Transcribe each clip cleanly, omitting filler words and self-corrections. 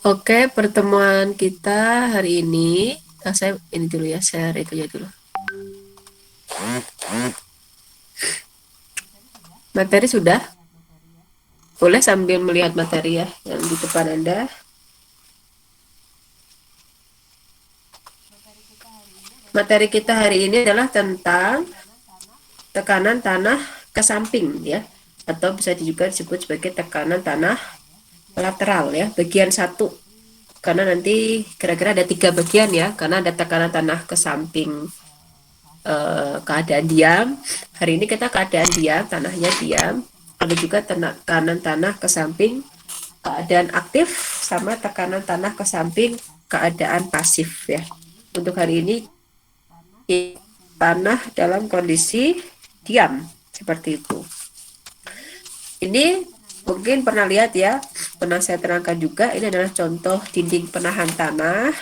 Oke, pertemuan kita hari ini, saya ini dulu ya, share itunya dulu. Materi sudah? Boleh sambil melihat materi ya, yang di depan Anda. Materi kita hari ini adalah tentang tekanan tanah ke samping ya, atau bisa juga disebut sebagai tekanan tanah lateral ya, bagian satu. Karena nanti kira-kira ada 3 bagian ya, karena ada tekanan tanah ke samping keadaan diam. Hari ini kita keadaan diam, tanahnya diam. Ada juga tekanan tanah ke samping keadaan aktif, sama tekanan tanah ke samping keadaan pasif ya. Untuk hari ini tanah dalam kondisi diam seperti itu. Ini mungkin pernah lihat ya, pernah saya terangkan juga. Ini adalah contoh dinding penahan tanah.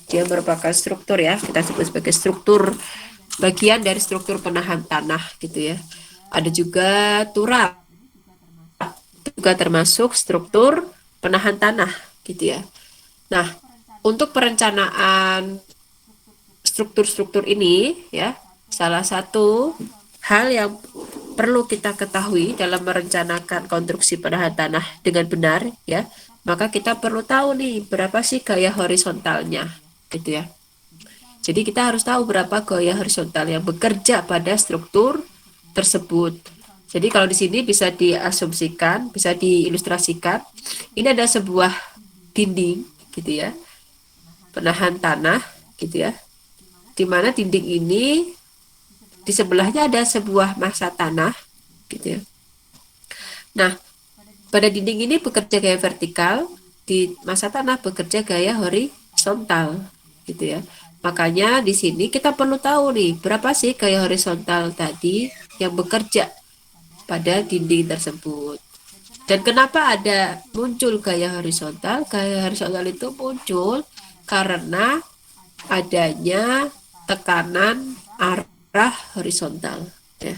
Dia merupakan struktur ya, kita sebut sebagai struktur, bagian dari struktur penahan tanah gitu ya. Ada juga turap, juga termasuk struktur penahan tanah gitu ya. Nah, untuk perencanaan struktur-struktur ini ya, salah satu hal yang perlu kita ketahui dalam merencanakan konstruksi penahan tanah dengan benar ya, maka kita perlu tahu nih berapa sih gaya horizontalnya gitu ya. Jadi kita harus tahu berapa gaya horizontal yang bekerja pada struktur tersebut. Jadi kalau di sini bisa diasumsikan, bisa diilustrasikan, ini ada sebuah dinding gitu ya, penahan tanah gitu ya, di mana dinding ini di sebelahnya ada sebuah massa tanah gitu ya. Nah, pada dinding ini bekerja gaya vertikal, di massa tanah bekerja gaya horizontal gitu ya. Makanya di sini kita perlu tahu nih berapa sih gaya horizontal tadi yang bekerja pada dinding tersebut. Dan kenapa ada muncul gaya horizontal? Gaya horizontal itu muncul karena adanya tekanan arah horizontal ya.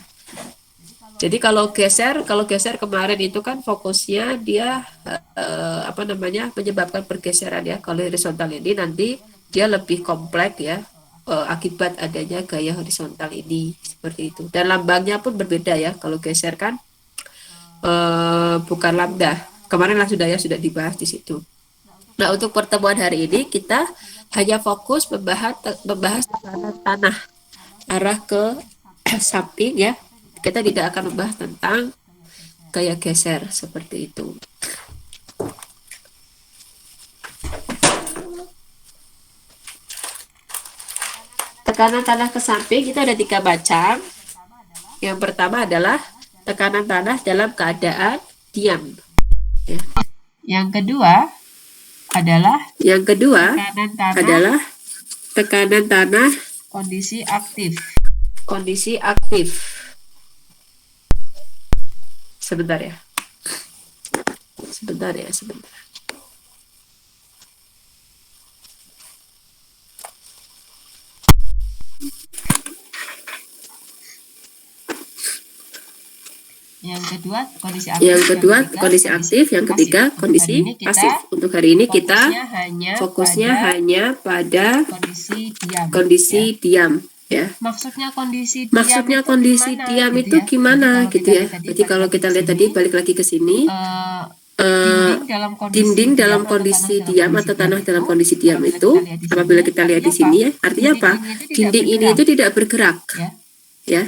Jadi kalau geser kemarin itu kan fokusnya dia menyebabkan pergeseran ya. Kalau horizontal ini nanti dia lebih kompleks ya, akibat adanya gaya horizontal ini seperti itu. Dan lambangnya pun berbeda ya. Kalau geser kan bukan lambda. Kemarin lah sudah dibahas di situ. Nah, untuk pertemuan hari ini kita hanya fokus membahas tekanan tanah arah ke samping ya. Kita tidak akan membahas tentang gaya geser seperti itu. Tekanan tanah ke samping itu ada 3 macam. Yang pertama adalah tekanan tanah dalam keadaan diam. Ya. Yang kedua adalah tekanan tanah kondisi aktif. Sebentar ya. Yang kedua kondisi aktif, yang ketiga kondisi pasif. Untuk hari ini kita fokusnya hanya pada kondisi diam ya. Maksudnya kondisi diam itu gimana gitu ya. Jadi kalau kita lihat tadi, balik lagi ke sini, dinding dalam kondisi diam atau tanah dalam kondisi diam itu, apabila kita lihat di sini ya, artinya apa? Dinding ini itu tidak bergerak ya. Dia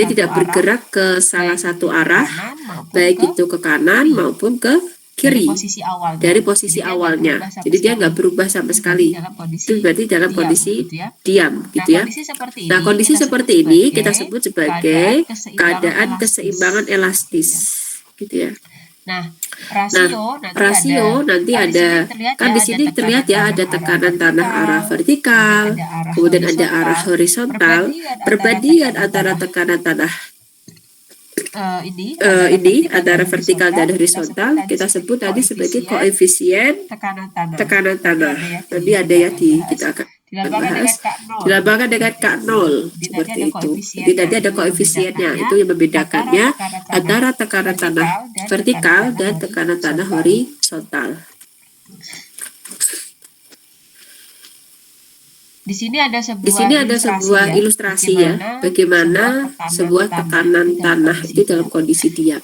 tidak bergerak ke salah satu arah, baik itu ke kanan maupun ke kiri dari posisi awalnya. Jadi dia nggak berubah sama sekali. Itu berarti dalam kondisi diam gitu ya. Nah, kondisi seperti ini kita sebut sebagai keadaan keseimbangan elastis gitu ya. Nah, rasio nanti ada kan di sini terlihat ya, ada tekanan tanah arah vertikal, kemudian ada arah horizontal. Perbandingan antara tekanan tanah ini antara vertikal dan horizontal kita sebut tadi sebagai koefisien tekanan tanah. Nanti ada ya kita akan bahas, dilambangkan dengan K0 seperti itu. Jadi tadi ada koefisiennya, itu yang membedakannya antara tekanan tanah vertikal dan tekanan tanah horizontal. Di sini ada Di sini ada sebuah ilustrasi ya, bagaimana sebuah tekanan tanah itu dalam kondisi diam.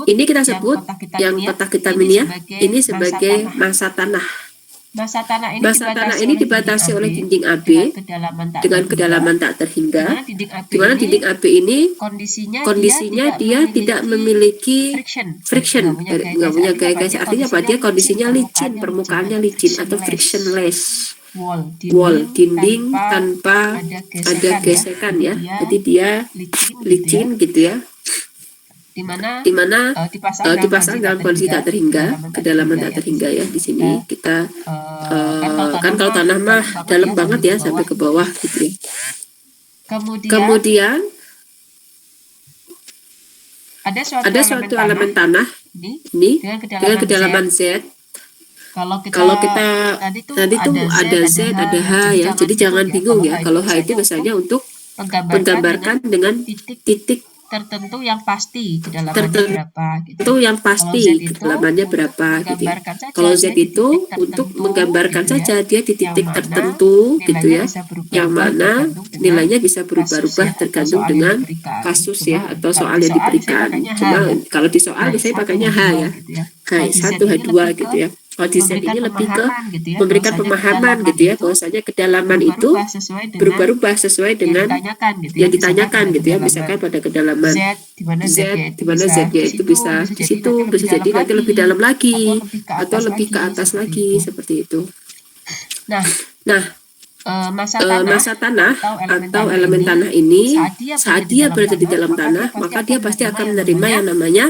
Ini kita sebut yang kotak hitam ini ya, ini sebagai massa tanah. Massa tanah ini dibatasi oleh dinding AB dengan kedalaman tak terhingga, di mana dinding AB ini kondisinya dia tidak memiliki friction, nggak punya gaya-gaya. Artinya apa? Dia kondisinya licin, permukaannya licin atau frictionless. Wall dinding tanpa ada gesekan ya, jadi dia licin gitu ya, di mana dipasang dalam kondisi tak terhingga, kedalaman tak terhingga ya. Di sini kita kan kalau tanah mah dalam banget ya sampai ke bawah gitu ya. Kemudian ada suatu elemen tanah ini dengan kedalaman Z. Kalau kita tadi tuh ada Z, ada H ya, jadi jangan bingung ya. Kalau H itu biasanya untuk menggambarkan dengan titik tertentu yang pasti kedalamannya berapa gitu. Kedalamannya berapa gitu ya. Kalau Z itu untuk menggambarkan saja dia di titik tertentu gitu ya, yang mana nilainya bisa berubah-ubah tergantung dengan kasus ya atau soal yang diberikan. Cuma kalau di soal saya pakainya H ya, H1, H2 gitu ya. Kalau di Z ini lebih ke memberikan pemahaman gitu ya, bahwasanya kedalaman itu berubah-ubah sesuai dengan yang ditanyakan gitu ya. Misalkan pada kedalaman Z, di mana Z-nya itu bisa di situ, bisa jadi nanti lebih dalam lagi atau lebih ke atas lagi seperti itu. Nah, massa tanah atau elemen tanah ini saat dia berada di dalam tanah, maka dia pasti akan menerima yang namanya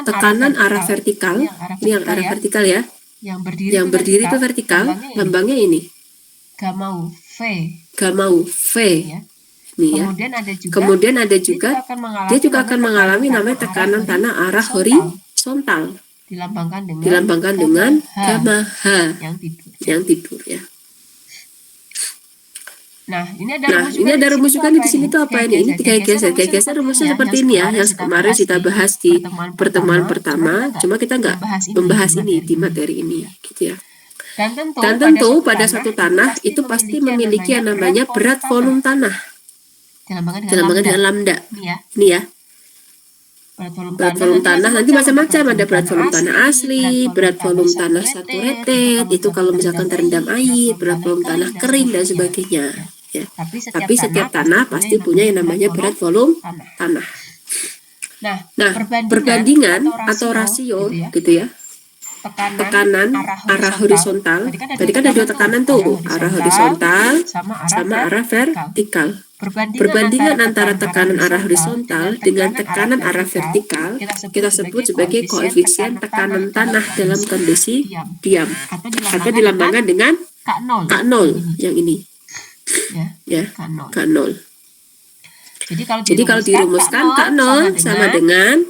tekanan arah vertikal. Ini yang arah vertikal ya. Yang berdiri itu vertikal, lambangnya ini gamma V ya. Nih ya. Kemudian ada juga dia juga akan mengalami namanya tekanan tanah arah horizontal, dilambangkan dengan gamma H yang tidur ya. Nah, ini ada rumus juga nih di sini tuh apa ini? Ini geser rumusnya seperti ini ya, yang kemarin kita bahas di pertemuan pertama. Cuma kita nggak membahas ini di materi ini, gitu ya. Dan tentu pada suatu tanah itu pasti memiliki yang namanya berat volume tanah. Dilambangkan dengan lambda. Ini ya. Berat volume tanah nanti macam-macam, ada berat volume tanah asli, berat volume tanah saturated, itu kalau misalkan terendam air, berat volume tanah kering dan sebagainya. Ya. Tapi setiap tanah pasti punya yang namanya berat volume tanah. Nah, perbandingan atau rasio gitu ya. Tekanan arah horizontal. Tadi kan ada dua tekanan tuh, arah horizontal sama arah vertikal. Perbandingan antara tekanan arah horizontal dengan tekanan arah vertikal kita sebut sebagai koefisien tekanan tanah dalam kondisi diam atau dilambangkan dengan K0 yang ini. Ya, K0. Jadi kalau dirumuskan K0 sama dengan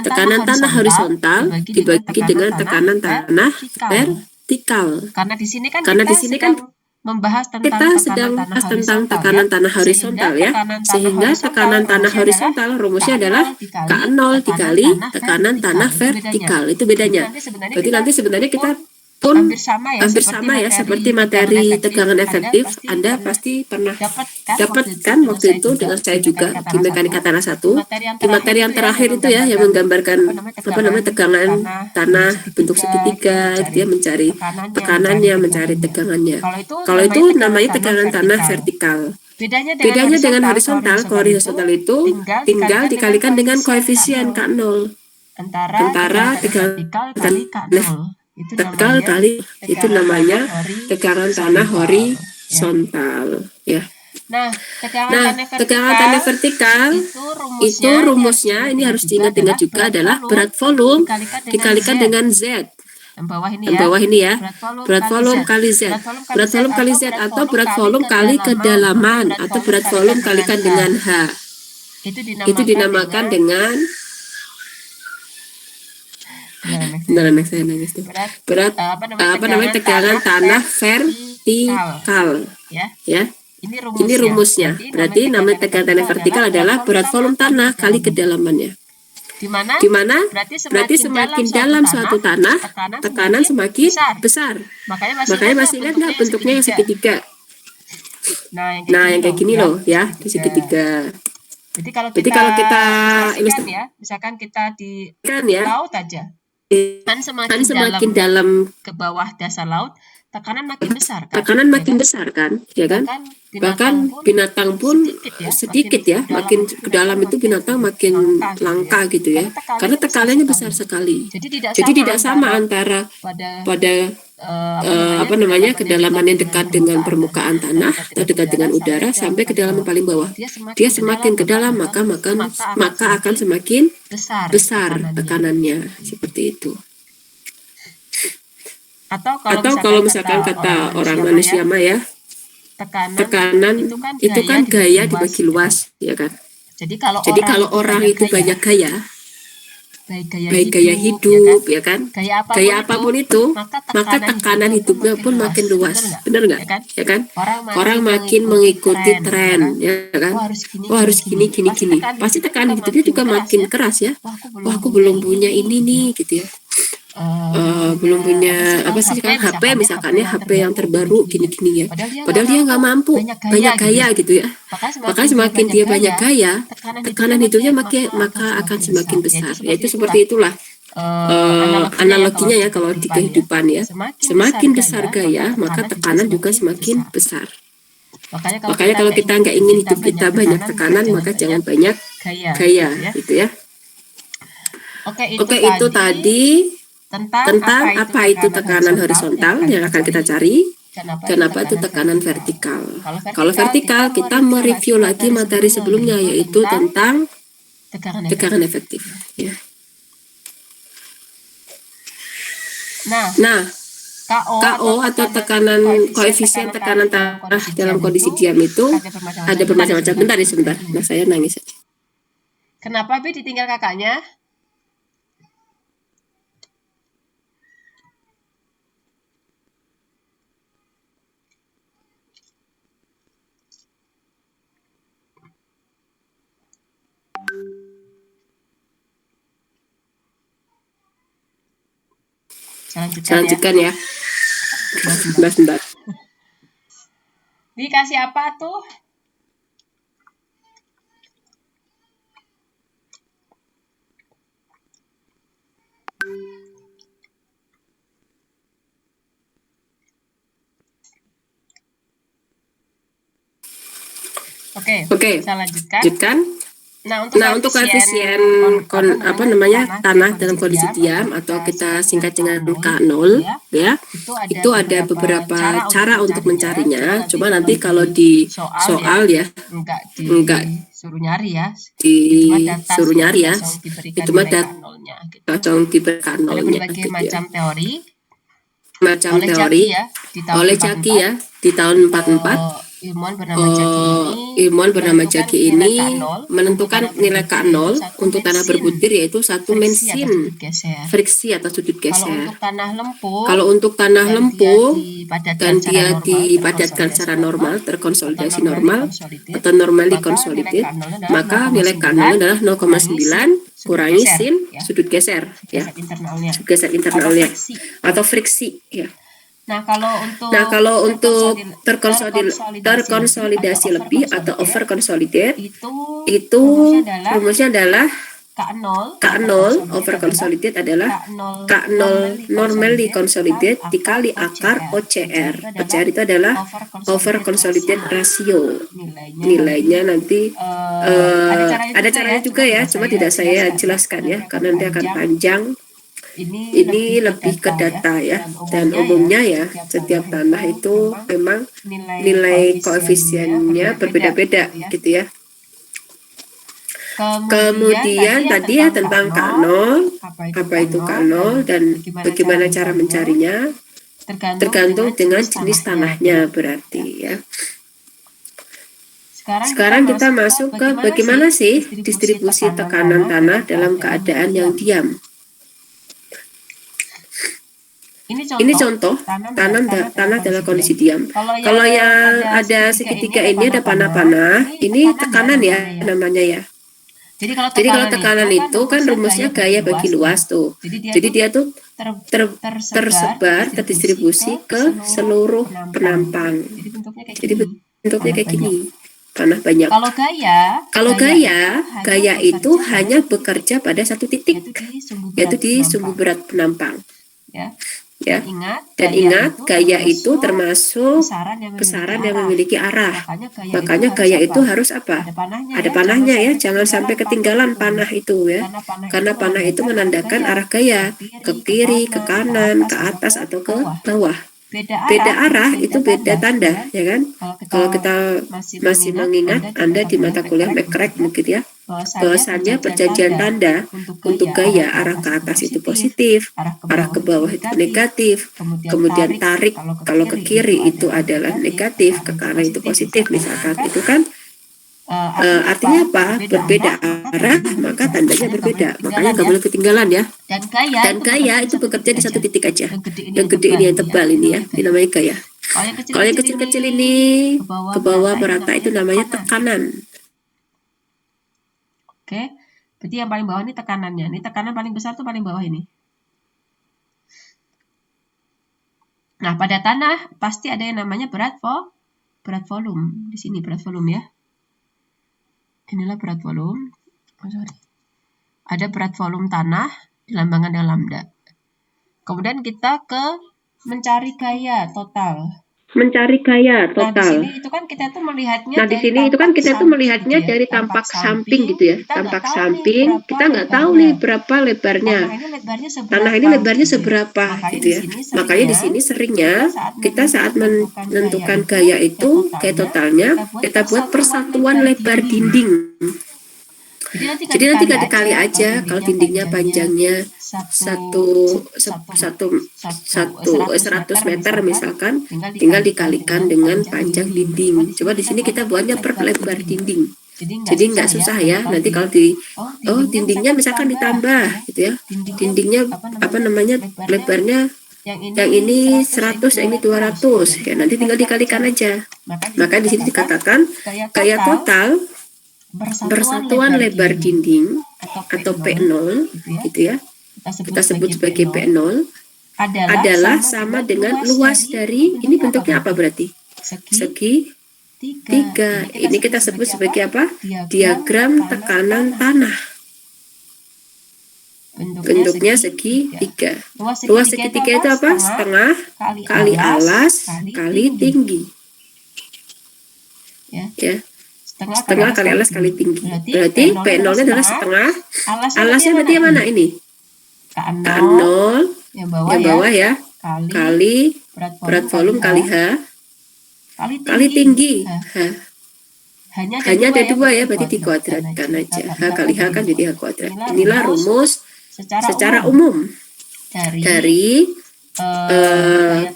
tekanan tanah horizontal dibagi dengan tekanan tanah vertikal. Karena di sini kan membahas kita sedang bahas tentang tekanan tanah horizontal ya, sehingga tekanan tanah horizontal rumusnya adalah K0 dikali tekanan tanah vertikal. Itu bedanya. Berarti nanti sebenarnya kita pun hampir sama ya seperti materi tegangan efektif. Anda pasti pernah dapat kan waktu itu dengan saya juga di mekanika tanah 1, di materi yang terakhir itu ya, yang menggambarkan tegangan tanah bentuk segitiga, dia mencari tekanannya, mencari tegangannya. Kalau itu namanya tegangan tanah vertikal. Bedanya dengan horizontal, kalau horizontal itu tinggal dikalikan dengan koefisien K0 antara tegangan tanah vertikal kali itu namanya tegangan tanah horizontal ya. Nah, tegangan tanah vertikal itu rumusnya ini harus diingat-ingat juga adalah berat volume dikalikan dengan Z. Yang bawah ini ya, berat volume kali Z. Berat volume kali Z atau berat volume kali kedalaman atau berat volume kalikan dengan H. Itu dinamakan dengan berat tegangan tanah vertikal ya. Ini rumusnya. Berarti namanya tegangan tanah vertikal adalah berat volume tanah kali kedalamannya. Di mana? Di mana? Berarti Berarti semakin dalam suatu tanah, tekanan semakin besar. Makanya masih lihat nggak bentuknya yang segitiga? Nah, yang kayak gini loh ya, di segitiga. Jadi kalau kita ilustrasikan ya, misalkan kita di laut aja, kan semakin dalam ke bawah dasar laut, tekanan makin besar kan? Tekanan makin besar kan, ya kan? Bahkan binatang pun sedikit ya, makin ke dalam itu binatang makin langka gitu ya, karena tekanannya besar sekali. Jadi tidak sama antara pada kedalaman yang dekat dengan permukaan tanah atau dekat dengan udara sampai kedalaman paling bawah. Dia semakin ke dalam maka akan semakin besar tekanannya, seperti itu. Atau kalau misalkan kata orang manusia mah ya, tekanan itu kan gaya dibagi luas, ya kan? Jadi kalau orang itu banyak gaya, baik gaya hidup, ya kan? Gaya apapun itu, maka tekanan hidupnya pun makin luas, benar nggak? Ya kan? Orang makin mengikuti tren, ya kan? Wah harus gini. Pasti tekanan hidupnya juga makin keras ya. Wah aku belum punya ini nih, gitu ya. Belum punya apa sih kan HP misalkan ya, HP yang terbaru gini ya, padahal dia nggak mampu, banyak gaya gitu ya. Makanya semakin dia banyak gaya, tekanan hidupnya maka akan semakin besar. Ya itu seperti itulah analoginya ya kalau di kehidupan ya. Semakin besar gaya maka tekanan juga semakin besar. Makanya kalau kita nggak ingin hidup kita banyak tekanan, maka jangan banyak gaya gitu ya. Oke, itu tadi tentang apa itu tekanan horizontal yang akan kita cari, dan apa itu tekanan vertikal. Kalau vertikal kita mereview lagi materi sebelumnya, yaitu tentang tekanan efektif ya. Nah, KO atau koefisien tekanan tanah dalam kondisi diam itu ada bermacam-macam. Sebentar. Nah, saya nangis aja. Kenapa Bi ditinggal kakaknya? Saya lanjutkan ya. Sebentar. Dikasih apa tuh? Oke, saya lanjutkan. Nah, untuk koefisien tanah dalam kondisi diam atau kita singkat dengan K0 ya, itu ada beberapa cara untuk mencarinya. Cuma nanti kalau di soal ya enggak suruh nyari ya. Itu mah langsung diberi K0-nya. Ada berbagai macam teori. Oleh Jaki ya di tahun 44. Ilmuwan bernama Jaki ini menentukan nilai K0 untuk tanah berbutir, yaitu satu mensin friksi atau sudut geser. Kalau untuk tanah lempung dan dia dipadatkan secara normal, terkonsolidasi normal atau normally consolidated, maka nilai K0 adalah 0,9 kurangi sin sudut geser ya, sudut geser internalnya atau friksi ya. Nah, kalau untuk terkonsolidasi lebih atau over consolidate, itu rumusnya adalah K0 over consolidate adalah K0 normally consolidate dikali akar OCR. OCR itu adalah over consolidate ratio. Nilainya nanti ada caranya juga ya, cuma tidak saya jelaskan ya, karena nanti akan panjang. Ini lebih ke data ya, dan umumnya ya setiap tanah itu memang nilai koefisiennya berbeda-beda gitu ya. Kemudian tadi ya tentang K0, apa itu K0 dan bagaimana cara mencarinya, tergantung dengan jenis tanahnya berarti ya. Sekarang kita masuk ke bagaimana sih distribusi tekanan tanah dalam keadaan yang diam. Ini contoh tanah dalam kondisi diam. Kalau yang ada segitiga ini ada panah-panah, ini tekanan ya namanya ya. Jadi kalau tekanan itu kan rumusnya gaya bagi luas tuh. Jadi dia tuh tersebar, terdistribusi ke seluruh penampang. Jadi bentuknya kayak gini, panah banyak. Kalau gaya itu hanya bekerja pada satu titik, yaitu di sumbu berat penampang. Ya. Dan ingat, gaya itu termasuk besaran yang memiliki arah. Makanya gaya itu harus apa? Ada panahnya ya, jangan sampai ketinggalan panah itu ya. Karena panah itu menandakan arah gaya, ke kiri, ke kanan, ke atas, atau ke bawah. Beda arah itu beda tanda, ya kan? Kalau kita masih mengingat, Anda di mata kuliah McCrack mungkin ya, bahwasannya perjanjian tanda untuk gaya arah ke atas itu positif, arah ke bawah itu negatif, kemudian tarik kalau ke kiri itu adalah negatif, ke kanan itu positif misalkan. Itu kan artinya apa? Berbeda arah, maka tandanya berbeda. Makanya nggak boleh ketinggalan ya. Dan gaya itu bekerja di satu titik aja. Yang gede ini, yang tebal ini ya, ini namanya gaya. Kalau yang kecil-kecil ini ke bawah merata itu namanya tekanan. Oke, berarti yang paling bawah ini tekanannya. Ini tekanan paling besar tuh paling bawah ini. Nah, pada tanah pasti ada yang namanya berat volume. Di sini berat volume ya. Inilah berat volume. Ada berat volume tanah dilambangkan dengan lambda. Kemudian kita mencari gaya total. Nah, di sini itu kan kita tuh melihatnya dari tampak samping gitu ya. Tampak samping, kita nggak tahu nih berapa lebarnya. Tanah ini lebarnya seberapa gitu ya. Makanya di sini seringnya kita saat menentukan gaya itu, gaya totalnya, kita buat persatuan lebar dinding. Jadi nanti nggak dikali aja kalau dindingnya panjangnya 100 meter misalkan, tinggal dikalikan dengan panjang dinding. Coba di sini kita buatnya per lebar dinding. Jadi nggak susah ya. Nanti kalau dindingnya misalkan ditambah gitu ya. Dindingnya lebarnya yang ini 100, yang ini 200. Ya nanti tinggal dikalikan aja. Maka di sini dikatakan gaya total bersatuan lebar dinding atau P0 gitu ya, kita sebut sebagai P0 adalah sama dengan luas dari, ini bentuknya apa berarti? Segi 3. Ini kita sebut sebagai apa? Diagram tekanan tanah. Bentuknya segi 3. Luas segi 3 itu apa? Setengah kali alas kali tinggi. Ya. Setengah kali alas kali tinggi. Berarti P0 nya adalah setengah. Alasnya berarti yang mana ini? K0 yang bawah ya, kali berat volume kali H kali tinggi. Hanya ada 2 ya, berarti dikuadratkan aja. H kali H kan jadi H kuadrat. Inilah rumus secara umum dari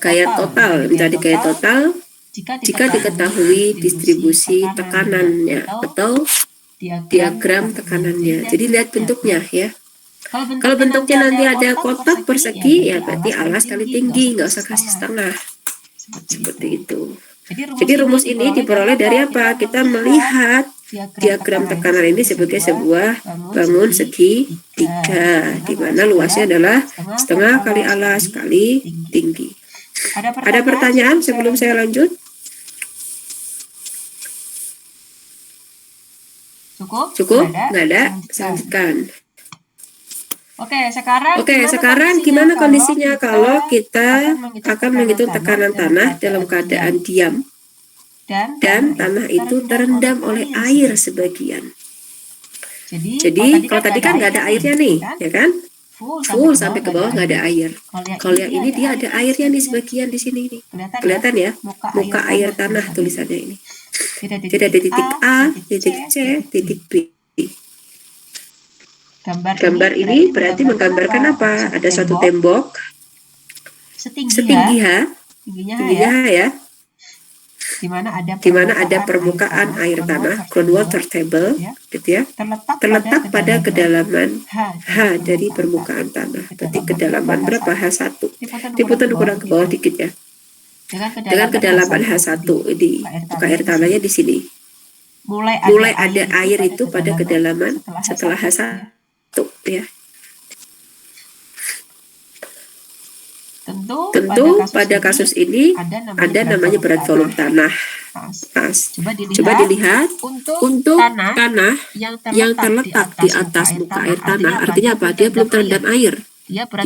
gaya total. Mencari gaya total jika diketahui distribusi tekanannya atau diagram tekanannya. Jadi lihat bentuknya ya. Kalau bentuknya nanti ada kotak persegi, ya berarti alas kali tinggi, nggak usah kasih setengah. Seperti itu. Jadi rumus ini diperoleh dari apa? Kita melihat diagram tekanan ini sebagai sebuah bangun segi 3, di mana luasnya adalah setengah kali alas kali tinggi. Ada pertanyaan sebelum saya lanjut? Cukup? Nggak ada? Lanjutkan. Oke, sekarang gimana kondisinya kalau kita akan menghitung tekanan tanah dalam keadaan diam dan tanah itu terendam oleh air sebagian. Jadi kalau tadi kan nggak ada airnya nih, ya kan? Full sampai ke bawah nggak ada air. Kalau yang ini dia ada airnya nih sebagian di sini nih. Kelihatan ya? Muka air tanah tulisannya ini. Jadi ada titik A, titik C, titik B. Gambar ini berarti menggambarkan apa? Ada suatu tembok setinggi H, tingginya H ya, di mana ada permukaan air tanah, groundwater table, gitu ya, terletak pada kedalaman H dari permukaan tanah. Berarti kedalaman berapa? H1. Diputar kurang ke bawah dikit ya. Dengan kedalaman H1 ini, muka air tanahnya di sini. mulai ada air itu pada kedalaman setelah H1 ya. Tentu pada kasus ini ada namanya berat volume tanah. Nah, coba dilihat untuk tanah yang terletak di atas muka air tanah, artinya apa? Dia belum terendam air.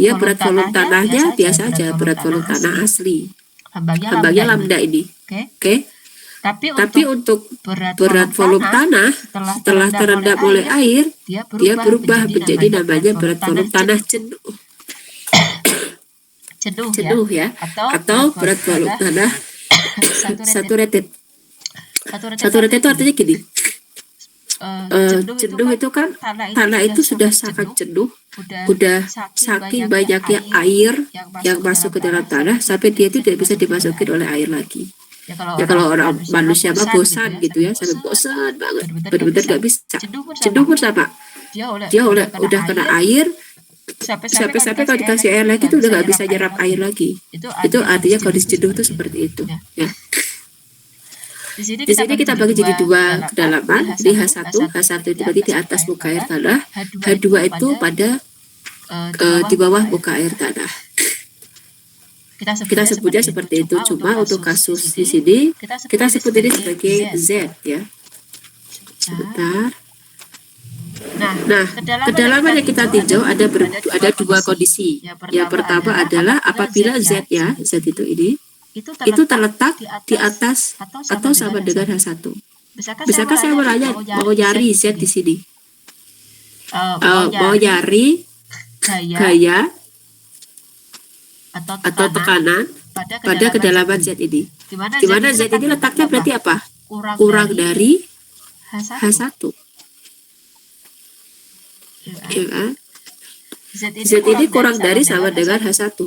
Dia berat volume tanahnya biasa aja, berat volume tanah asli. Hambangnya lambda ini. Oke. Tapi untuk berat volume tanah setelah terendam oleh air, dia berubah menjadi namanya berat volume tanah jenuh ya, atau berat volume tanah saturated. Saturated itu artinya gini, jenuh itu kan tanah itu sudah sangat jenuh, udah saking banyaknya air yang masuk ke dalam tanah sampai dia itu tidak bisa dimasukin oleh air lagi. Ya kalau orang manusia mah bosan gitu ya, sampai bosan banget, benar-benar nggak bisa. Jenuh pun sama, dia udah kena air, sampai kalau dikasih air lagi itu udah nggak bisa nyerap air lagi. Itu artinya kondisi jenuh itu seperti itu ya. Di sini kita bagi jadi dua kedalaman, di H1 itu berarti di atas muka air tanah, H2 itu pada di bawah muka air tanah. Kita sebutnya seperti itu, cuma untuk kasus di sini kita sebut ini sebagai Z ya. Sebentar. Nah, kedalaman yang kita tinjau ada dua kondisi. Yang pertama adalah apabila Z-nya, Z itu ini, itu terletak di atas atau sama dengan H1. Misalkan saya mau nyari Z di sini. Mau nyari gaya atau tekanan pada kedalaman Z ini. Di mana Z ini letaknya berarti apa? Kurang dari H1. Ya kan? Z ini kurang dari sama dengan H1.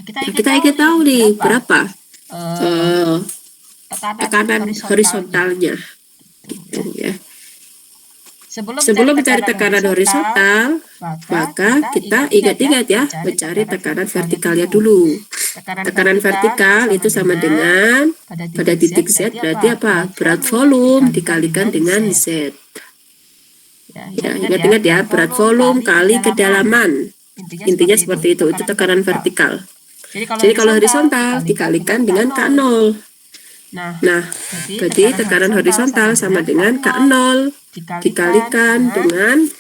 Kita ingin tahu nih berapa tekanan horizontalnya gitu ya. Sebelum mencari tekanan horizontal, maka kita ingat-ingat ya, mencari tekanan vertikalnya dulu. Tekanan vertikal itu sama dengan pada titik Z berarti apa? Berat volume dikalikan dengan Z. Ya, ingat-ingat ya, berat volume kali kedalaman. Intinya seperti itu tekanan vertikal. Jadi kalau horizontal dikalikan dengan K0. Nah, berarti tekanan horizontal sama dengan K0 dikalikan dengan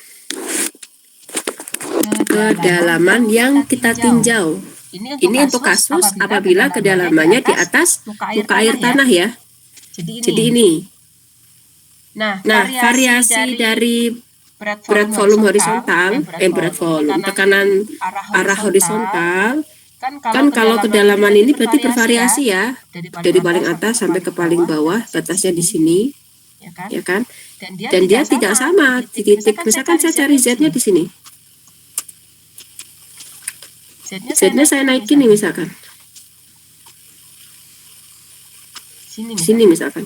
kedalaman yang kita tinjau. Ini untuk kasus apabila kedalamannya di atas muka air tanah ya. Jadi ini. Nah, variasi dari berat volume horizontal, tekanan arah horizontal, kan kalau kedalaman ini berarti bervariasi ya, dari paling atas sampai ke paling bawah, batasnya di sini, ya kan? Dan dia tidak sama di titik. Misalkan saya cari Z-nya di sini, Z-nya saya naikin nih misalkan, sini misalkan,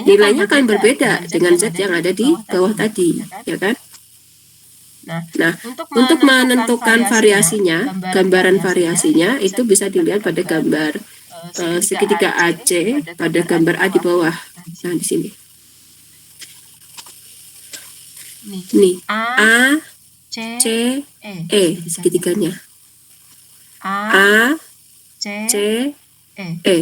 nilainya akan berbeda dengan Z yang ada di bawah tadi, ya kan? Nah, untuk menentukan variasinya, gambaran variasinya itu bisa dilihat pada gambar segitiga AC pada gambar A di bawah. Nah, di sini. Nih, A, C, E segitiganya. A, C, E.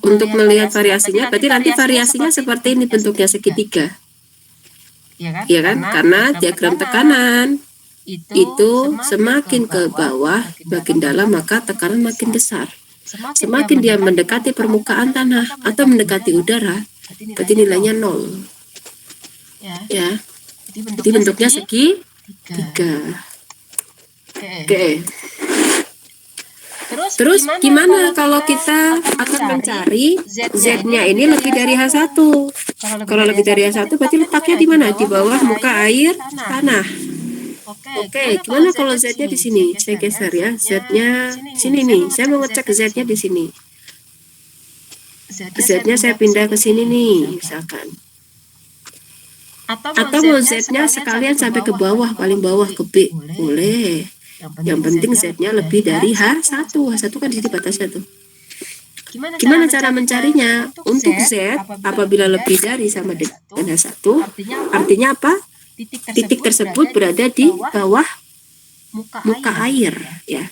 Untuk melihat variasinya, berarti nanti variasinya seperti ini bentuknya segitiga. Ya kan? Karena diagram tekanan itu semakin ke bawah, makin dalam, maka tekanan makin besar. Semakin dia mendekati permukaan tanah atau mendekati udara, berarti nilainya 0. Ya. Jadi bentuknya segitiga. Oke. Terus gimana kalau kita akan mencari Z-nya ini lebih dari H1? Kalau lebih dari H1 berarti letaknya di mana? Di bawah muka air tanah. Oke, gimana kalau Z-nya di sini? Saya geser ya, Z-nya sini nih. Saya mau ngecek Z-nya di sini. Z-nya saya pindah ke sini nih, misalkan. Atau mau Z-nya sekalian sampai ke bawah, paling bawah ke B. Boleh. Yang penting Z-nya lebih dari H1. H1 kan di sini batasnya tuh. Gimana cara mencarinya? Untuk Z, apabila lebih dari sama dengan H1, Artinya apa? titik tersebut berada di bawah muka air, ya.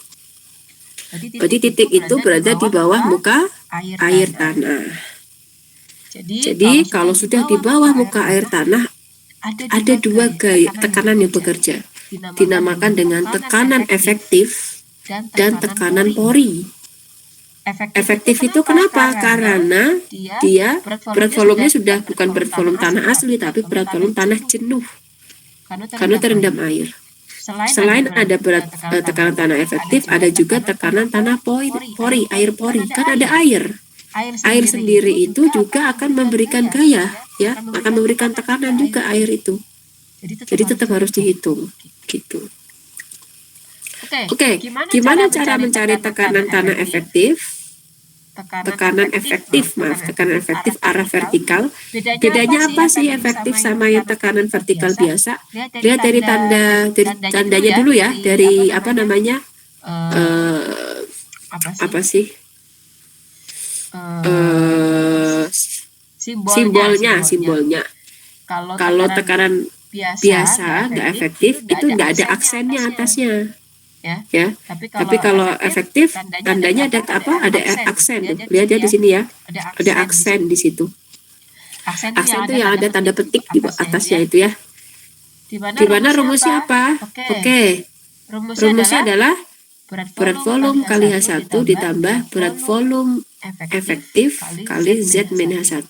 Berarti titik itu berada di bawah muka air tanah. Jadi kalau sudah di bawah muka air tanah, ada dua gaya tekanan yang bekerja, dinamakan dengan tekanan efektif dan tekanan pori. Efektif itu kenapa? Karena dia berat volumenya sudah bukan berat volume tanah asli, tapi berat volume tanah jenuh karena terendam air. Selain ada tekanan tanah efektif, ada juga tekanan tanah pori, air pori. Kan ada air. Air sendiri itu juga akan memberikan gaya, ya, akan memberikan tekanan juga air itu. Jadi tetap harus dihitung, gitu. Oke, gimana cara mencari tekanan tanah efektif? Tekanan efektif arah vertikal. Bedanya apa sih efektif sama yang tekanan vertikal biasa? Lihat dari tandanya dulu ya, dari apa namanya? Apa sih? Simbolnya. Kalau tekanan biasa nggak efektif, itu nggak ada aksennya atasnya. Ya, tapi kalau efektif tandanya ada apa? Ada aksen. Lihat ya di sini ya, ada aksen di situ. Aksen itu yang ada tanda petik di atasnya itu ya. Di mana rumusnya apa? Oke. Rumusnya adalah berat volume kali H1 ditambah berat volume efektif kali Z min H1.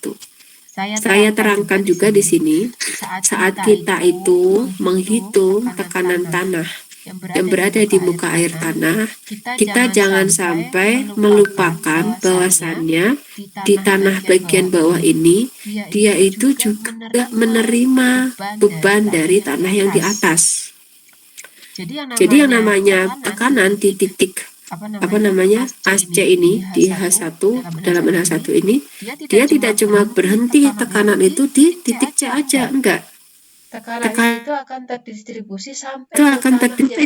Saya terangkan juga di sini, saat kita itu menghitung tekanan tanah yang berada di muka air tanah, kita jangan sampai melupakan bahwasannya di tanah bagian bawah ini, dia itu juga menerima beban dari tanah yang di atas. Jadi yang namanya tekanan di titik AC ini, di H1, dalam H1 ini, dia tidak cuma berhenti tekanan itu di titik C aja, enggak. Tekanan itu akan terdistribusi sampai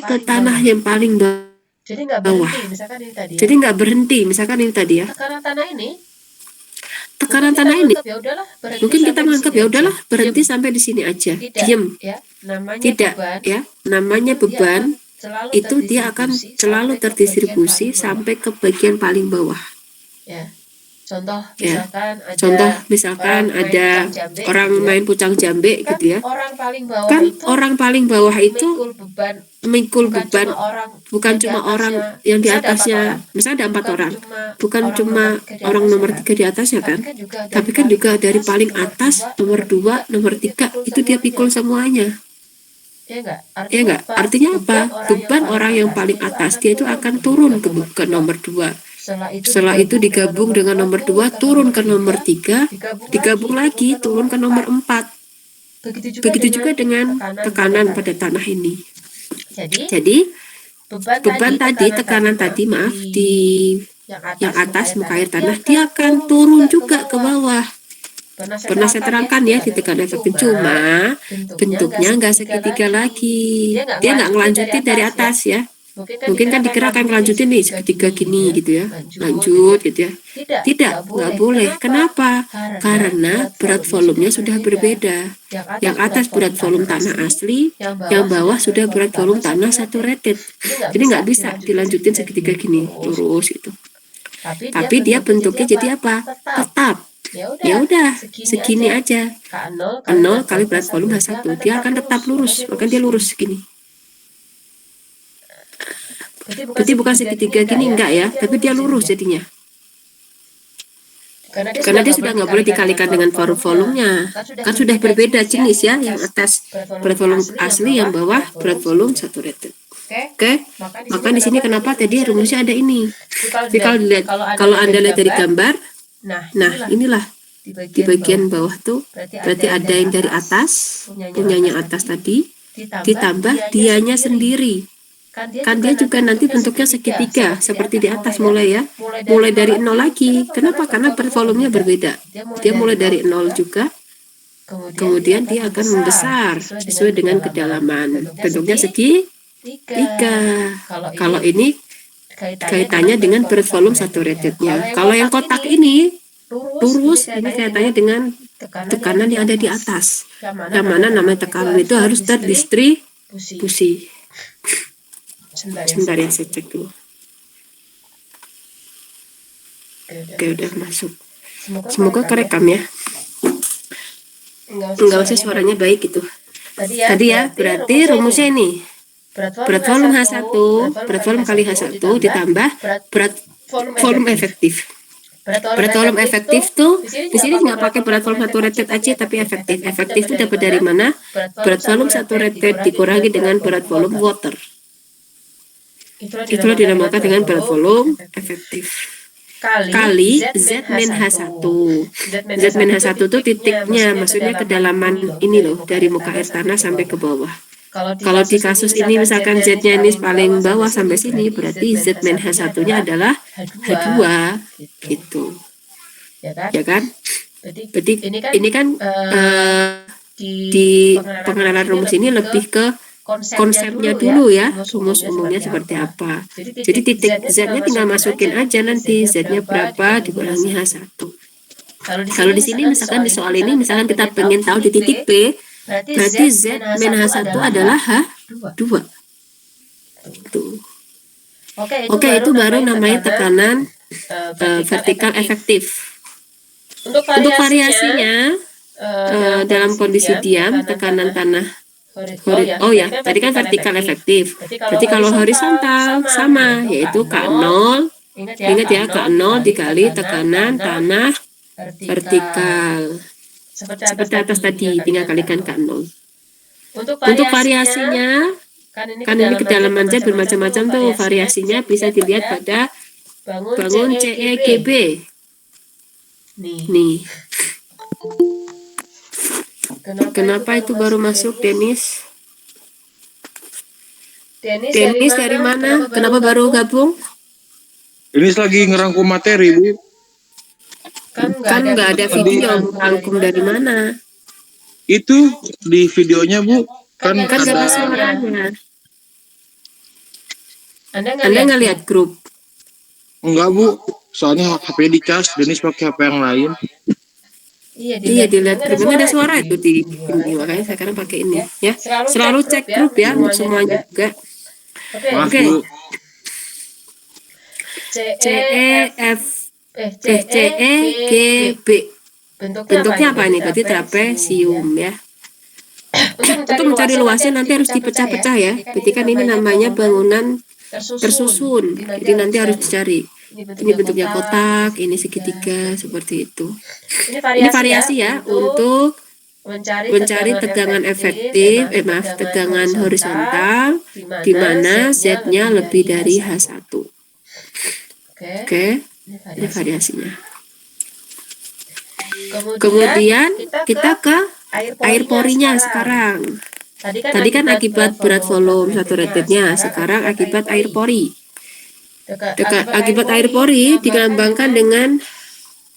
ke tanah yang paling bawah. Jadi nggak berhenti, misalkan ini tadi. Jadi nggak berhenti, misalkan ini tadi ya. Tekanan tanah ini. Mungkin kita menganggap ya udahlah berhenti sampai di sini aja. Diam. Ya, namanya beban itu dia akan selalu terdistribusi sampai ke bagian paling bawah. Ya. Contoh misalkan ada orang main pucang jambe gitu ya. Orang paling bawah itu memikul beban bukan cuma orang yang di atasnya. Misalnya ada 4 orang, bukan cuma orang nomor 3 di atasnya kan, tapi kan juga dari paling atas, nomor 2, nomor 3 itu dia pikul semuanya. Ya enggak? Artinya apa? Beban orang yang paling atas dia itu akan turun ke nomor 2. Setelah itu digabung dengan nomor 2, turun ke nomor 3, digabung lagi, turun ke nomor 4. Begitu juga dengan tekanan pada tanah ini. Jadi beban tadi, tekanan tadi di yang atas muka air tanah, dia akan turun juga ke bawah. Pernah saya terangkan ya di tekanan efektif, cuma bentuknya nggak segitiga lagi. Dia nggak ngelanjutin dari atas ya. Mungkin kan dikira akan ngelanjutin nih segitiga gini gitu ya, lanjut gitu ya. Tidak, nggak boleh. Kenapa? Karena berat volumenya sudah berbeda. Yang atas berat volume tanah asli, yang bawah sudah berat volume tanah saturated. Jadi nggak bisa dilanjutin segitiga gini lurus gitu. Tapi dia bentuknya jadi apa? Tetap. Ya udah, segini aja. 0 kali berat volume H1, dia akan tetap lurus, maka dia lurus segini. Berarti bukan segitiga gini enggak ya, tapi dia lurus jadinya. Karena dia sudah nggak boleh dikalikan dengan volumenya, kan sudah berbeda jenis ya, yang atas berat volume asli, yang bawah berat volume saturated. Oke, maka di sini kenapa tadi rumusnya ada ini. Jadi kalau Anda lihat dari gambar, nah inilah di bagian bawah tuh berarti ada yang dari atas, punyanya atas tadi, ditambah dianya sendiri. Kan dia juga nanti bentuknya segitiga seperti di atas mulai dari 0 lagi. Kenapa? Karena berat volumenya berbeda. Dia mulai dari 0 juga, kemudian dia akan membesar sesuai dengan kedalaman. Bentuknya segitiga. Kalau ini kaitannya dengan berat volume saturatednya. Kalau yang kotak ini lurus, ini kaitannya dengan tekanan yang ada di atas. Yang mana namanya tekanan itu harus terdistribusi. Sebentar ya, saya cek dulu. Oke, udah masuk. Semoga kerekam ya. Enggak usah suaranya baik gitu. Tadi ya, berarti rumusnya ini. Berat volume H1, berat volume kali H1 ditambah berat volume efektif. Berat volume efektif tuh di sini nggak pakai berat volume saturated aja, tapi efektif. Efektif itu dapat dari mana? Berat volume saturated dikurangi dengan berat volume water. Itulah dinamakan dengan berat volume efektif. Kali Z min H1. Z min H1 itu titiknya, maksudnya kedalaman ini loh, dari muka air tanah sampai ke bawah. Kalau di kasus ini misalkan Z-nya ini paling bawah sampai sini, berarti Z min H1-nya adalah H2 gitu. Ya kan? Berarti ini kan di pengenalan rumus ini lebih ke konsepnya dulu ya, rumus umumnya seperti apa. Jadi titik Z-nya tinggal masukin aja nanti, Z-nya berapa dikurangi H1. Kalau di sini misalkan di soal ini, misalkan kita pengen tahu di titik P, berarti Z min H1 adalah H2. Tuh. Oke, itu baru namanya tekanan vertikal efektif. Untuk variasinya, dalam kondisi diam, tekanan tanah tadi kan vertikal efektif. Berarti kalau horizontal sama, yaitu K0. Ingat ya, K0 dikali tekanan tanah vertikal. Seperti atas tadi, tinggal kalikan K0. Untuk variasinya, kan ini kedalaman Z bermacam-macam tuh. Variasinya bisa dilihat pada bangun CEGB. Nih. Kenapa itu baru masuk, Denis? Denis dari mana? Kenapa baru gabung? Denis lagi ngerangkum materi, Bu. Kan nggak ada video, rangkum dari mana? Itu di videonya, Bu. Kan nggak ada suaranya. Anda nggak lihat grup? Enggak, Bu. Soalnya HP dicas, Denis pakai HP yang lain. Iya, dilihat grupnya ada suara itu di ini, makanya saya sekarang pakai ini ya. Selalu cek grup ya, untuk semuanya juga. Oke. CEGB. Bentuknya apa ini? Berarti trapesium ya. Untuk mencari luasnya nanti harus dipecah-pecah ya. Berarti kan ini namanya bangunan tersusun. Jadi nanti harus dicari. Ini bentuknya kotak, ini segitiga, seperti itu. Ini variasi ya untuk mencari tegangan efektif, tegangan horizontal, di mana Z-nya lebih dari H1. Oke, ini variasinya. Kemudian kita ke air porinya sekarang. Tadi kan akibat berat volume saturatednya, sekarang akibat air pori. Akibat air pori dilambangkan dengan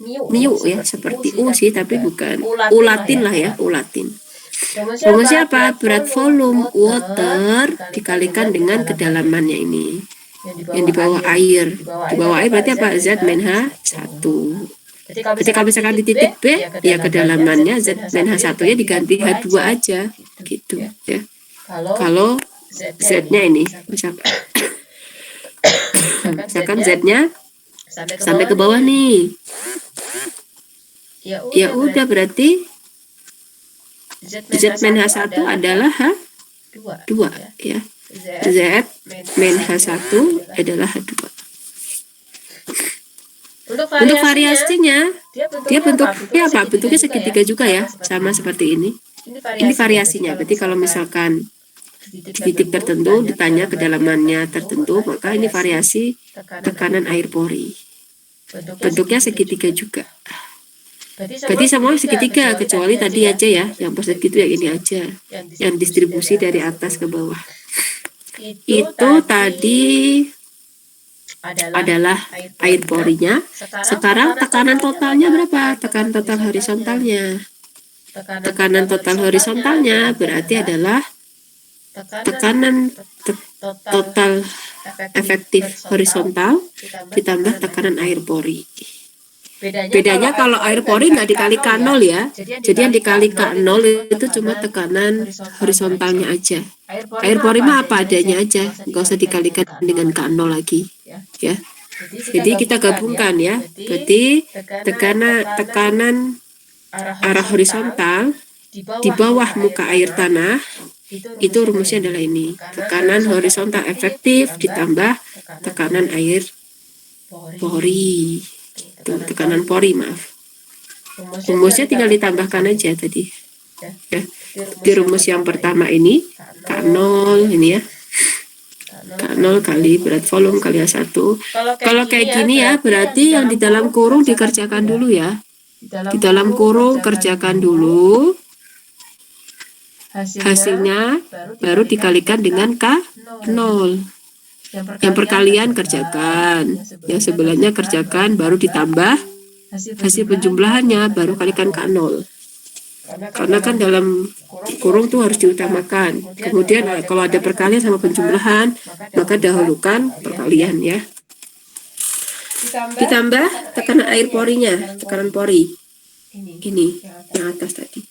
mu ya, seperti U sih, tapi bukan U Latin lah ya, U Latin. Rumusnya apa? Berat volume water dikalikan dengan kedalamannya ini, yang di bawah air. Di bawah air berarti apa? Z min H1. Jadi kalau misalkan di titik B, ya kedalamannya Z min H1-nya diganti H2 aja, gitu ya. Kalau Z-nya ini, misalkan Z-nya sampai ke bawah nih, ya udah berarti Z min H1 adalah H2 ya. Z min H1 adalah H2. Untuk variasinya, dia bentuknya apa? Bentuknya segitiga juga ya, sama seperti ini. Ini variasinya, berarti kalau misalkan di titik tertentu ditanya kedalamannya tertentu, maka ini variasi tekanan air pori. Bentuknya segitiga juga. Berarti semua segitiga, kecuali tadi aja ya, yang positif yang ini aja, yang distribusi dari atas ke bawah. Itu tadi adalah air porinya. Sekarang tekanan totalnya berapa? Tekanan total horizontalnya. Tekanan total horizontalnya berarti adalah tekanan total efektif horizontal ditambah tekanan air pori. Bedanya kalau air pori nggak dikalikan nol ya. Jadi yang dikalikan nol itu cuma tekanan horizontalnya aja. Air pori mah apa adanya aja, nggak usah dikalikan dengan K0 lagi. Ya. Jadi kita gabungkan ya. Berarti tekanan arah horizontal di bawah muka air tanah itu rumusnya adalah ini. Tekanan horizontal efektif ditambah tekanan air pori. Tekanan pori, maaf. Rumusnya tinggal ditambahkan aja tadi. Ya. Di rumus yang pertama ini K0 ini ya. K0 kali berat volume kali A1. Kalau kayak gini ya, berarti yang di dalam kurung dikerjakan dulu ya. Di dalam kurung kerjakan dulu. Hasilnya baru dikalikan dengan K0. Yang perkalian kerjakan, yang sebelahnya kerjakan, baru ditambah hasil penjumlahannya, baru kalikan K0. Karena kan dalam kurung tuh harus diutamakan. Kemudian kalau ada perkalian sama penjumlahan, maka dahulukan perkalian ya. Ditambah tekanan air porinya, tekanan pori. Ini yang atas tadi.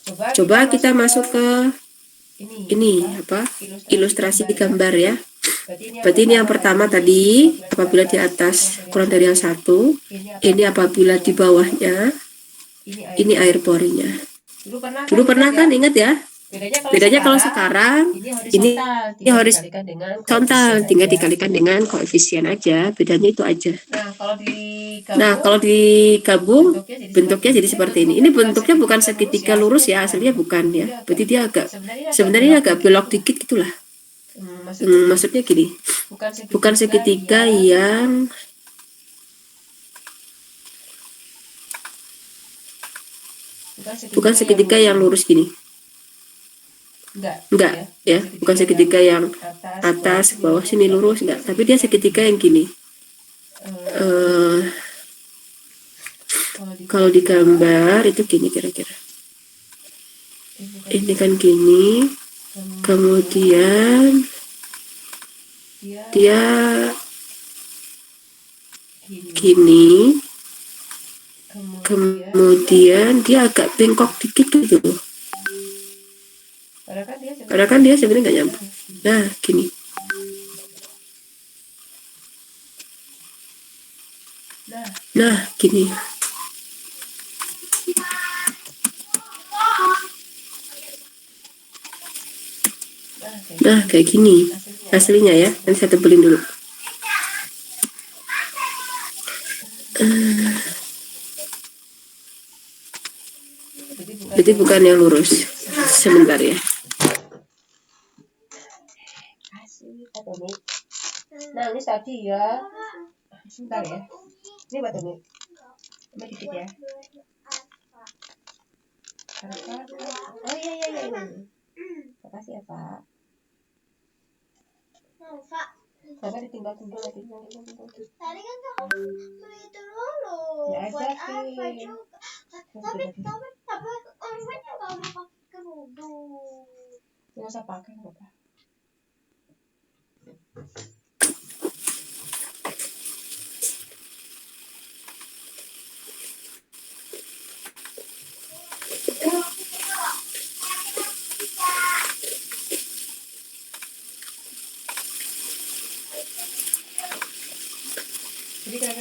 Coba kita masuk ke ini ilustrasi gambar ya. Berarti ini yang pertama tadi apabila di atas kurang dari yang satu, ini apabila di bawahnya ini air porinya. Dulu pernah kan ingat ya? Bedanya kalau sekarang ini horizontal, tinggal dikalikan dengan koefisien aja, bedanya itu aja. Nah, kalau digabung bentuknya jadi seperti ini. Ini bentuknya bukan segitiga lurus ya, aslinya bukan ya. Berarti dia sebenarnya agak belok dikit gitulah. Maksudnya gini, bukan segitiga yang lurus gini. Enggak ya, bukan segitiga yang atas bawah sini lurus, enggak, tapi dia segitiga yang gini. Kalau digambar itu gini kira-kira. Ini kan gini, kemudian dia gini, kemudian dia agak bengkok dikit gitu. Karena kan dia sebenarnya nggak nyambung. Nah, gini. Nah, gini. Nah, kayak gini aslinya ya. Nanti saya tebelin dulu. Jadi bukan yang lurus. Sebentar ya. Nah, ini tadi ya. Sebentar ya. Ini batu nih. Coba dikit ya. Oh iya. Makasih ya, Pak. Bapak ditinggal. Tadi kan kamu itu dulu. Ya buat apa juga? Tapi orangnya nggak mau pakai kerudung. Nggak usah pakai, Bapak.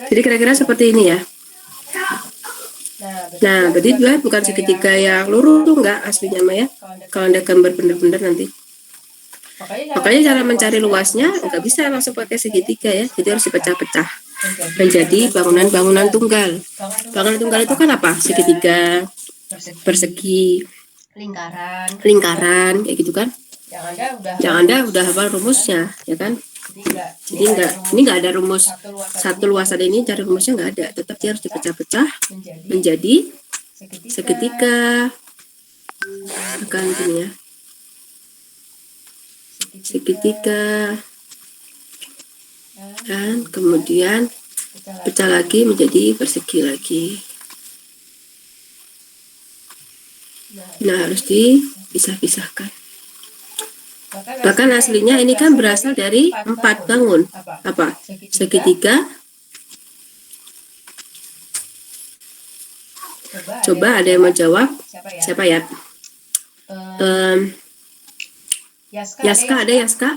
Jadi kira-kira seperti ini ya. Nah, berarti dia bukan segitiga yang lurus tuh enggak aslinya mah ya. Kalau Anda gambar bener-bener nanti. Makanya cara mencari luasnya nggak bisa langsung pakai segitiga ya. Jadi harus dipecah-pecah menjadi bangunan-bangunan tunggal. Bangunan tunggal itu kan apa? Segitiga, persegi, lingkaran, kayak gitu kan. Yang Anda udah hafal rumusnya, ya kan? Jadi ini nggak ada rumus satu luasan ini, cari rumusnya nggak ada. Tetap dia harus dipecah-pecah menjadi segitiga. Akan gini ya. Segitiga. Dan kemudian pecah lagi menjadi persegi lagi. Nah, harus dipisah-pisahkan. Bahkan aslinya ini kan berasal dari 4 bangun. Apa? Segitiga. Coba ada yang mau jawab? Siapa ya? Yaska ada, Yaska?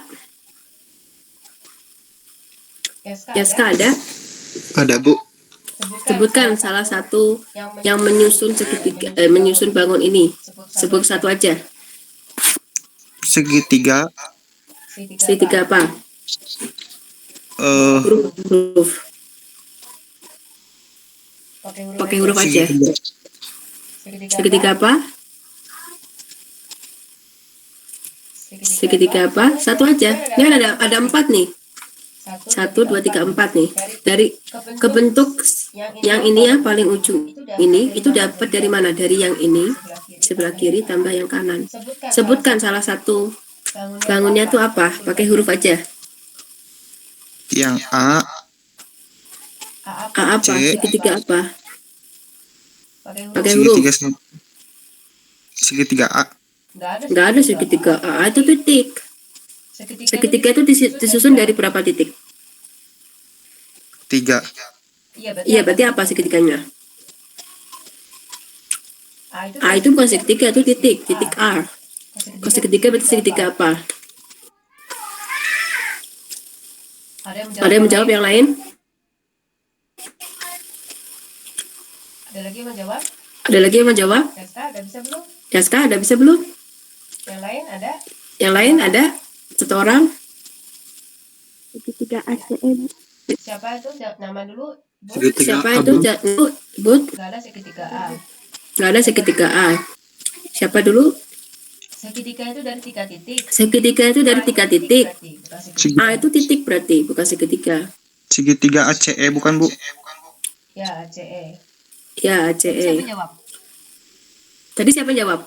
Yaska ada? Ada, Bu. Sebutkan salah satu yang menyusun segitiga, menyusun bangun ini. Sebut satu aja. Segitiga. Segitiga apa? Huruf. Pakai huruf aja. Segitiga apa? Segitiga apa? Satu aja. Ini ada 4 nih. 1, 2, 3, 4 nih. Dari kebentuk yang ini ya paling ujung ini itu dapat dari mana? Dari yang ini sebelah kiri tambah yang kanan. Sebutkan salah satu bangunnya tuh apa? Pakai huruf aja. Yang A. A apa? C. Segitiga apa? Pakai huruf. Segitiga A. Nggak ada segitiga A, itu titik. Segitiga itu disusun dari berapa titik? 3. Iya, berarti apa segitiganya? A itu bukan segitiga, itu titik. Titik A. Kalau segitiga berarti segitiga apa? Ada yang menjawab yang lain? Ada lagi yang menjawab? Ada lagi yang menjawab? Yaska, ada bisa belum? Yaska, ada bisa belum? Yang lain ada? Yang lain ada? Satu orang? Segitiga ACE. Siapa itu? Nama dulu. Bu? Segitiga Siapa A, itu? Bu. But? Gak ada segitiga A. Nggak ada segitiga A. Siapa dulu? Segitiga itu dari 3 titik. Segitiga itu dari 3 titik. Berarti, bukan segitiga. A itu titik berarti, bukan segitiga. Segitiga ACE bukan, Bu? Ya, ACE. Ya, Siapa ACE. jawab? Tadi siapa jawab?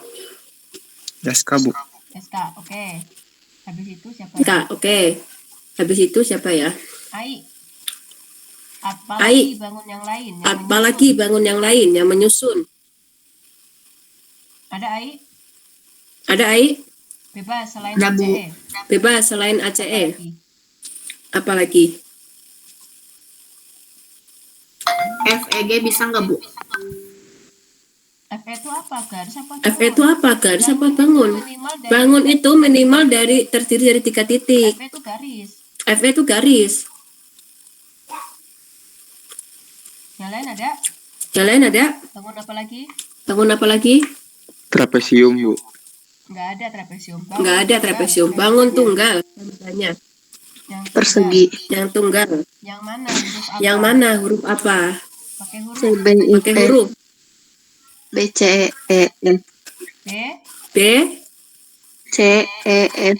Yaska, Bu. Yaska, oke. Habis itu siapa? Enggak, oke. Habis itu siapa ya? Ai. Apalagi bangun yang lain? Apalagi bangun yang lain yang menyusun? Ada Ai? Ada AI? Bebas selain Ada, Bu. ACE. Bebas selain ACE. Apalagi? Apalagi? FEG bisa nggak, Bu? FE itu apa? Garis apa? FE itu apa? Garis apa bangun? Minimal dari Bangun itu minimal terdiri dari 3 titik. FE itu garis. FE itu garis. Yang lain ada? Yang lain ada? Bangun apa lagi? Bangun apa lagi? Trapesium, Bu. Nggak ada trapesium. Nggak ada trapesium. Bangun tunggal. Namanya. Yang Persegi. Yang tunggal. Yang mana? Huruf apa? Yang mana? Huruf apa? Pakai huruf. Pakai huruf. BCEF. B, B, CEF.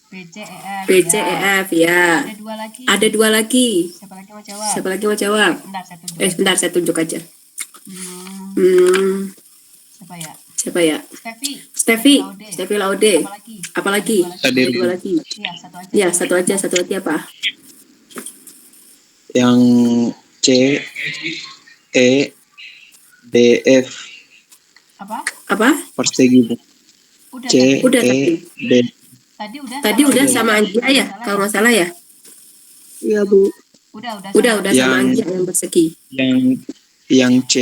B, C, E, F. B, C, E, F. Ya. Ada 2 lagi. Ada 2 lagi. Siapa lagi mau jawab? Siapa lagi mau jawab? Bentar, saya tunjuk. Sebentar saya tunjuk aja. Siapa ya? Siapa ya? Steffi. Steffi Laude. Apalagi? Apalagi? Ada 2 lagi. Iya, satu aja. Ya, satu aja. Satu lagi apa? Yang C, E, D, F. Apa? Persegi, Bu. Udah C, tadi. Udah E, tadi. D. Tadi udah sama Anggia ya? Kalau nggak salah ya? Iya, Bu. Udah Udah sama Yang- Anggia yang persegi. Yang C,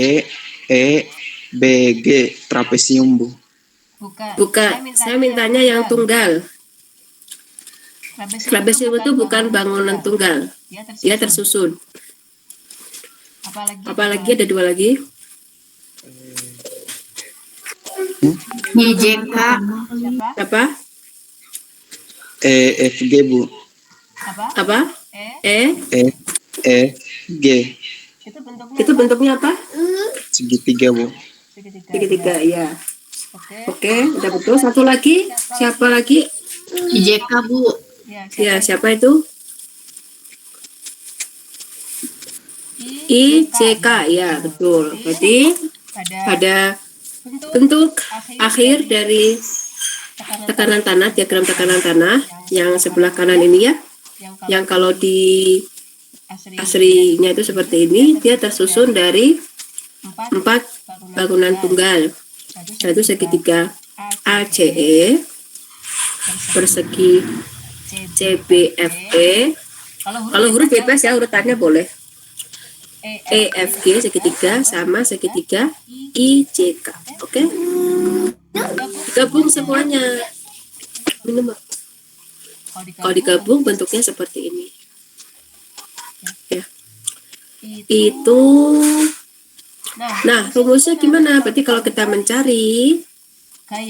E, B, G. Trapesium, Bu. Bukan. Saya mintanya yang tunggal. Trapesium itu bukan bangunan tunggal. Dia tersusun. Apalagi ada 2 lagi. YJK. Siapa? Apa? E, F, G, Bu. Apa? E. E, F, G. Itu bentuknya Itu bentuknya apa? Segitiga, Bu. Segitiga, iya. Oke. Oke, udah betul. Satu lagi. Siapa lagi? YJK, Bu. Ya, siapa itu? ICK, ya betul. Berarti pada bentuk akhir dari tekanan tanah, diagram tekanan tanah yang sebelah kanan ini ya, yang kalau di aslinya itu seperti ini, dia tersusun dari 4 bangunan tunggal, yaitu segitiga ACE, persegi CBFE. Kalau huruf bebas ya, urutannya boleh. EFG segitiga sama segitiga IJK. Oke? Digabung semuanya. Minum. Kalau digabung bentuknya seperti ini. Ya. Itu. Nah, rumusnya gimana? Berarti kalau kita mencari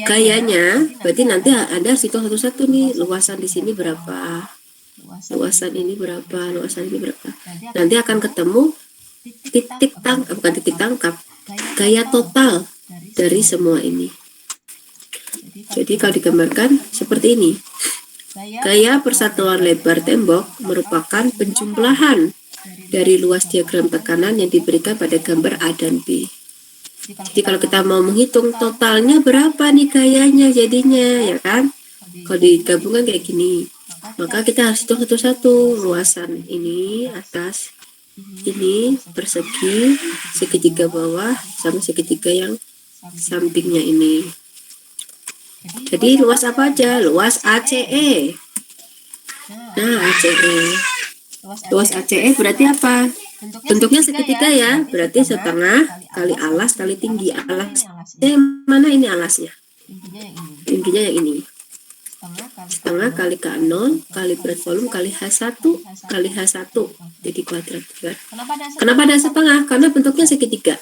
gayanya, berarti nanti ada hitung satu-satu nih. Luasan di sini berapa? Luasan ini berapa? Luasan ini berapa? Nanti akan ketemu bukan titik tangkap, gaya total dari semua ini. Jadi kalau digambarkan seperti ini. Gaya persatuan lebar tembok merupakan penjumlahan dari luas diagram tekanan yang diberikan pada gambar A dan B. Jadi kalau kita mau menghitung totalnya berapa nih gayanya jadinya, ya kan? Kalau digabungkan kayak gini, maka kita harus hitung satu-satu. Luasan ini atas, ini persegi, segitiga bawah sama segitiga yang sampingnya ini. Jadi luas apa aja? Luas ACE. Nah, ACE. Luas ACE berarti apa? Bentuknya segitiga ya, berarti setengah kali alas kali tinggi. Alasnya mana ini alasnya? Tingginya yang ini. Setengah kali K0 kali berat volume kali H1 kali H1. Jadi kuadrat. Kenapa ada setengah? Karena bentuknya segitiga.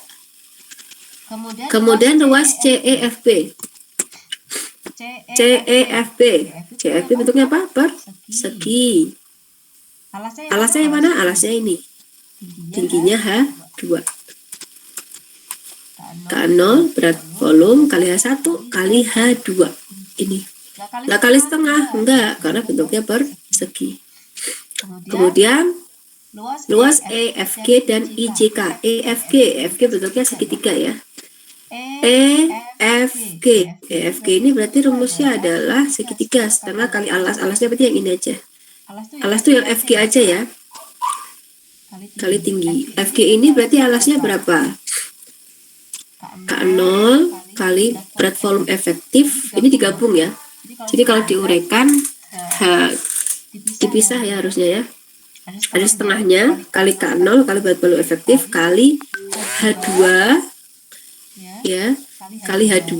Kemudian luas CEFB. CEFB bentuknya apa? Persegi. Alasnya yang mana? Alasnya ini. Tingginya H2. K0 berat volume kali H1 kali H2. Ini. Lah kali setengah? Enggak, karena bentuknya persegi. Kemudian luas EFG dan IJK. EFG bentuknya segitiga ya. EFG ini berarti rumusnya adalah segitiga setengah kali alasnya berarti yang ini aja. Alas tuh yang FG aja ya, kali tinggi. FG ini berarti alasnya berapa? K0 kali berat volume efektif, ini digabung ya. Jadi kalau diuraikan dipisah ya harusnya ya. Ada setengahnya kali K0 kali berat volume efektif kali H2 ya, kali H2.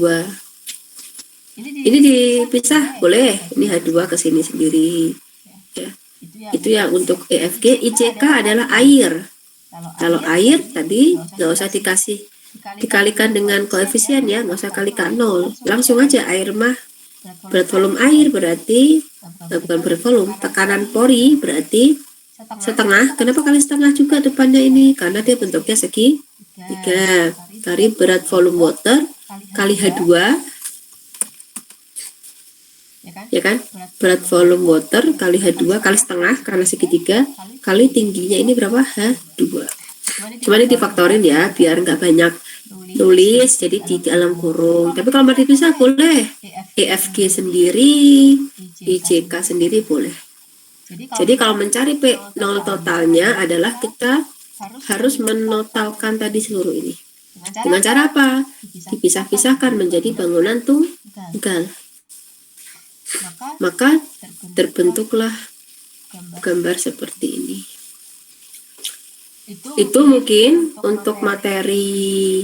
Ini dipisah boleh, ini H2 ke sini sendiri ya. Itu yang untuk EFG. IJK adalah air. Kalau air tadi nggak usah dikalikan dengan koefisien ya, nggak usah kali K0, langsung aja air mah berat volume air berarti bukan berat volume, tekanan pori berarti setengah. Kenapa kali setengah juga depannya ini? Karena dia bentuknya segitiga. Kali berat volume water kali H2 ya kan, berat volume water kali H2 kali setengah karena segitiga kali tingginya ini berapa? H2. Cuma ini difaktorin ya biar nggak banyak nulis, jadi di dalam kurung. Tapi kalau mau dipisah boleh, EFG sendiri, IJK sendiri boleh. Jadi kalau mencari P0 totalnya adalah kita harus menotalkan tadi seluruh ini. Dengan cara apa? Dipisah-pisahkan menjadi bangunan tunggal. Maka terbentuklah gambar seperti ini. Itu mungkin untuk materi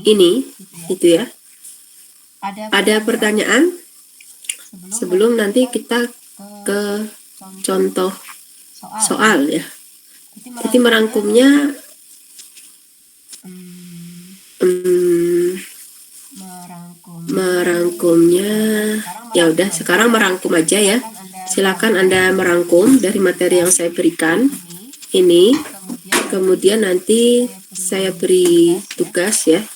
ini gitu ya. Ada pertanyaan sebelum nanti kita ke contoh soal ya. Jadi merangkumnya ya udah sekarang merangkum aja ya. Silakan Anda merangkum dari materi yang saya berikan ini. Kemudian nanti saya beri tugas ya.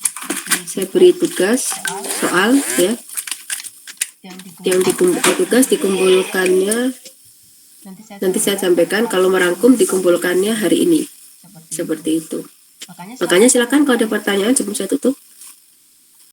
Saya beri tugas soal ya. Yang tugas dikumpulkannya nanti saya sampaikan. Kalau merangkum dikumpulkannya hari ini. Seperti itu. Makanya silakan kalau ada pertanyaan sebelum saya tutup.